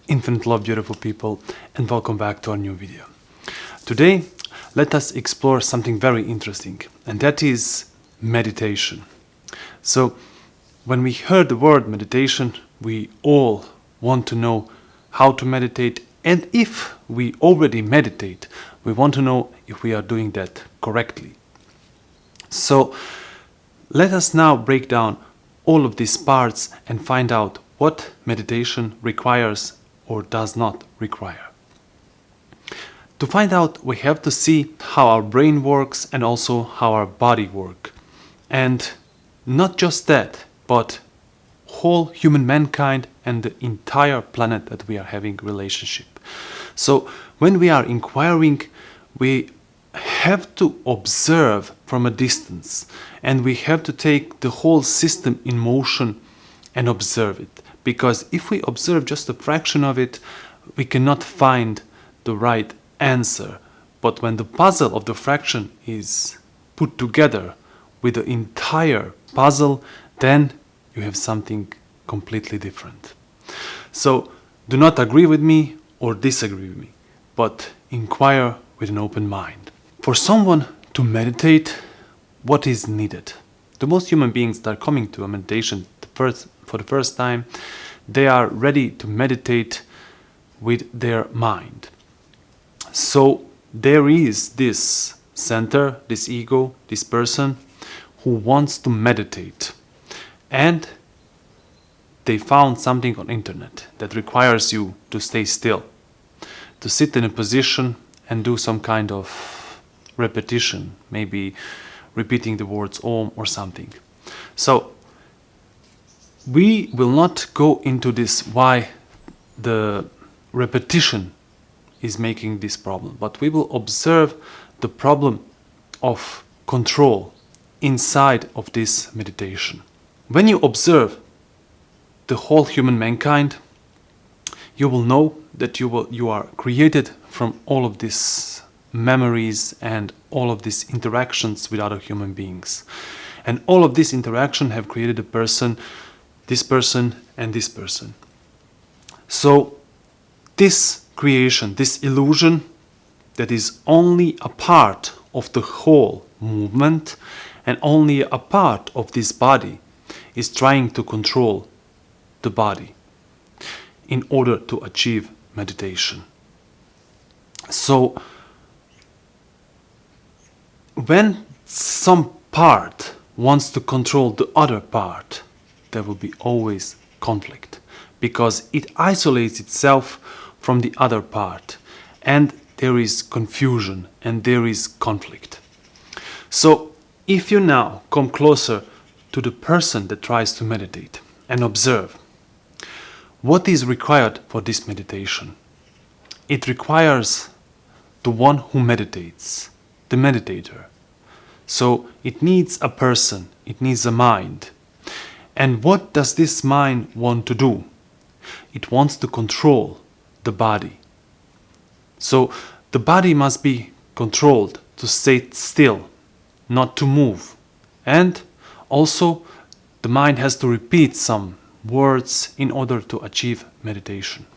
Infinite love, beautiful people, and welcome back to our new video. Today, let us explore something very interesting, and that is meditation. So, when we heard the word meditation, we all want to know how to meditate, and if we already meditate, we want to know if we are doing that correctly. So, let us now break down all of these parts and find out what meditation requires or does not require. To find out, we have to see how our brain works and also how our body works. And not just that, but whole human mankind and the entire planet that we are having relationship. So when we are inquiring, we have to observe from a distance, and we have to take the whole system in motion and observe it. Because if we observe just a fraction of it, we cannot find the right answer. But when the puzzle of the fraction is put together with the entire puzzle, then you have something completely different. So do not agree with me or disagree with me, but inquire with an open mind. For someone to meditate, what is needed? The most human beings that are coming to a meditation for the first time, they are ready to meditate with their mind. So there is this center, this ego, this person who wants to meditate, and they found something on internet that requires you to stay still, to sit in a position and do some kind of repetition, maybe repeating the words Om or something. So we will not go into this why the repetition is making this problem, but we will observe the problem of control inside of this meditation. When you observe the whole human mankind, you will know that you are created from all of these memories and all of these interactions with other human beings. And all of this interaction have created a person, this person and this person. So this creation, this illusion that is only a part of the whole movement and only a part of this body is trying to control the body in order to achieve meditation. So when some part wants to control the other part, there will be always conflict, because it isolates itself from the other part, and there is confusion and there is conflict. So if you now come closer to the person that tries to meditate and observe what is required for this meditation, it requires the one who meditates, the meditator. So it needs a person, it needs a mind. And what does this mind want to do? It wants to control the body. So the body must be controlled to stay still, not to move. And also the mind has to repeat some words in order to achieve meditation.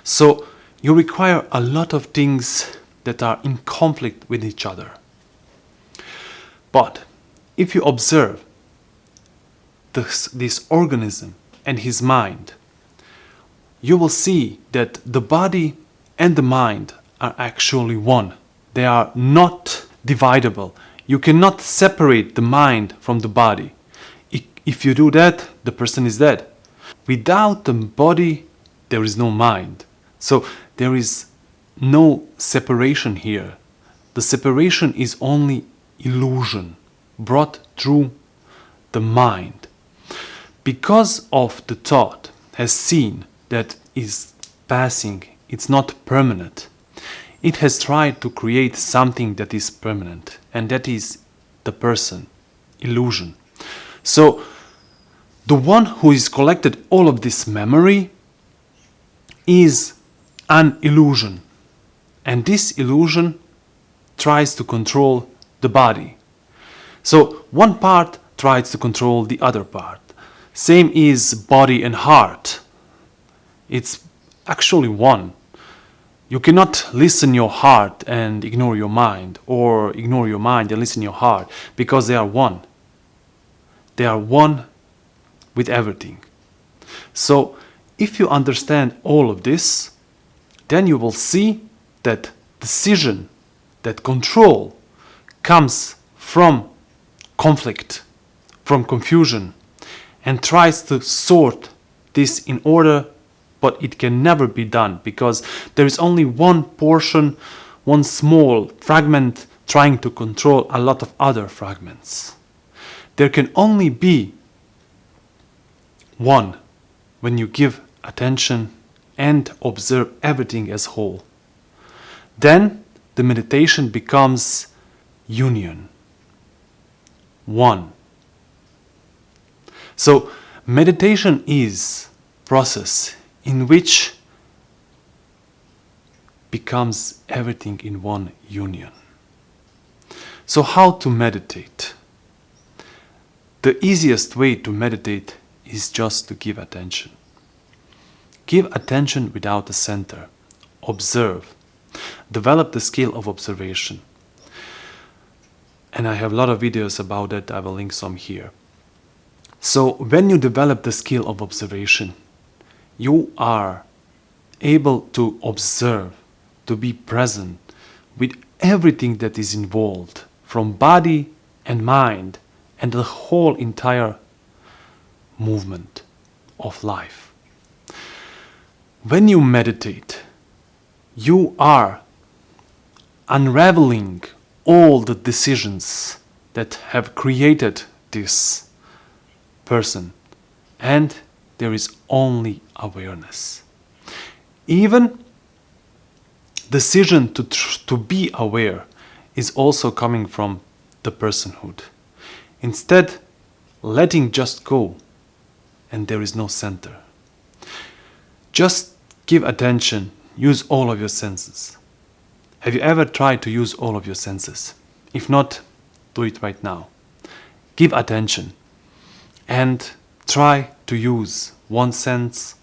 So you require a lot of things that are in conflict with each other. But if you observe this organism and his mind, you will see that the body and the mind are actually one. They are not dividable. You cannot separate the mind from the body. If you do that, the person is dead. Without the body, there is no mind. So there is no separation here. The separation is only illusion brought through the mind. Because of the thought has seen that is passing, it's not permanent. It has tried to create something that is permanent, and that is the person, illusion. So the one who is collected all of this memory is an illusion, and this illusion tries to control the body. So one part tries to control the other part. Same is body and heart. It's actually one. You cannot listen your heart and ignore your mind, or ignore your mind and listen your heart, because they are one. They are one with everything. So if you understand all of this, then you will see that decision, that control comes from conflict, from confusion, and tries to sort this in order, but it can never be done, because there is only one portion, one small fragment trying to control a lot of other fragments. There can only be one when you give attention and observe everything as whole. Then the meditation becomes union, one. So meditation is process in which becomes everything in one union. So how to meditate? The easiest way to meditate is just to give attention. Give attention without a center. Observe. Develop the skill of observation. And I have a lot of videos about that. I will link some here. So when you develop the skill of observation, you are able to observe, to be present with everything that is involved, from body and mind and the whole entire movement of life. When you meditate, you are unraveling all the decisions that have created this person, and there is only awareness. Even decision to be aware is also coming from the personhood. Instead, letting just go, and there is no center. Just give attention, use all of your senses. Have you ever tried to use all of your senses? If not, do it right now. Give attention and try to use one sense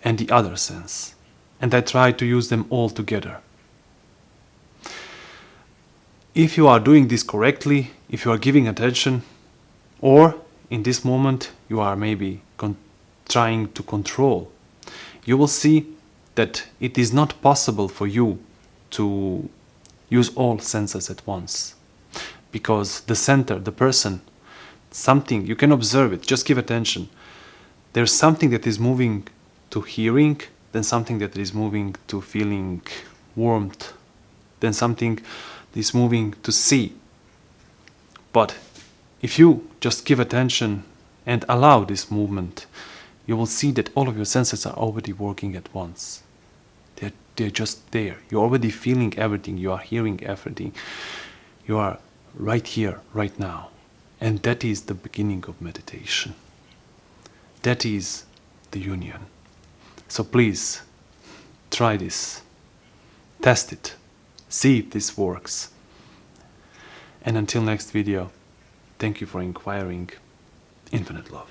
and the other sense. And I try to use them all together. If you are doing this correctly, if you are giving attention, or in this moment you are maybe trying to control, you will see that it is not possible for you to use all senses at once. Because the center, the person, something, you can observe it, just give attention. There's something that is moving to hearing, then something that is moving to feeling warmth, then something is moving to see. But if you just give attention and allow this movement, you will see that all of your senses are already working at once. They're just there. You're already feeling everything. You are hearing everything. You are right here, right now. And that is the beginning of meditation. That is the union. So please, try this. Test it. See if this works. And until next video, thank you for inquiring. Infinite love.